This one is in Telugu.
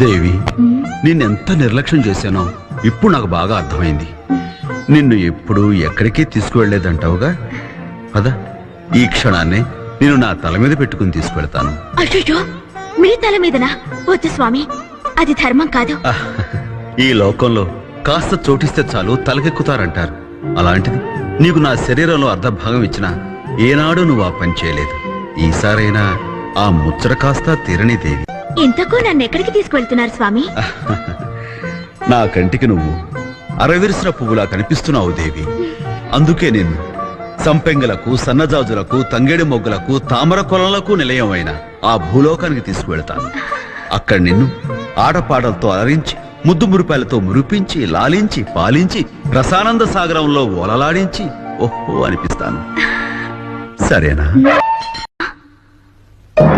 దేవి, నిన్నెంత నిర్లక్ష్యం చేశానో ఇప్పుడు నాకు బాగా అర్థమైంది. నిన్ను ఎప్పుడు ఎక్కడికి తీసుకువెళ్లేదంటావుగా. పద, ఈ క్షణాన్నే నేను నా తల మీద పెట్టుకుని తీసుకువెళ్తాను. అయ్యో, మీ తల మీదనా? వద్దు స్వామి, అది ధర్మం కాదు. ఈ లోకంలో కాస్త చోటిస్తే చాలు తలకెక్కుతారంటారు. అలాంటిది నీకు నా శరీరంలో అర్ధభాగం ఇచ్చినా ఏనాడు నువ్వు ఆ పని చేయలేదు. ఈసారైనా ఆ ముచ్చట కాస్త తీరని దేవి. ఇంతకు నన్ను ఎక్కడికి తీసుకువెళ్తున్నారు స్వామి? నా కంటికి నువ్వు అరవిరిసిన పువ్వులా కనిపిస్తున్నావు దేవి. అందుకే నిన్ను సంపెంగలకు, సన్నజాజులకు, తంగేడి మొగ్గులకు, తామర కొలలకు నిలయమైన ఆ భూలోకానికి తీసుకువెళ్తాను. అక్కడ నిన్ను ఆటపాటలతో అలరించి, ముద్దు మురిపాలతో మురిపించి, లాలించి, పాలించి, రసానంద సాగరంలో ఓలలాడించి ఓహో అనిపిస్తాను. సరేనా?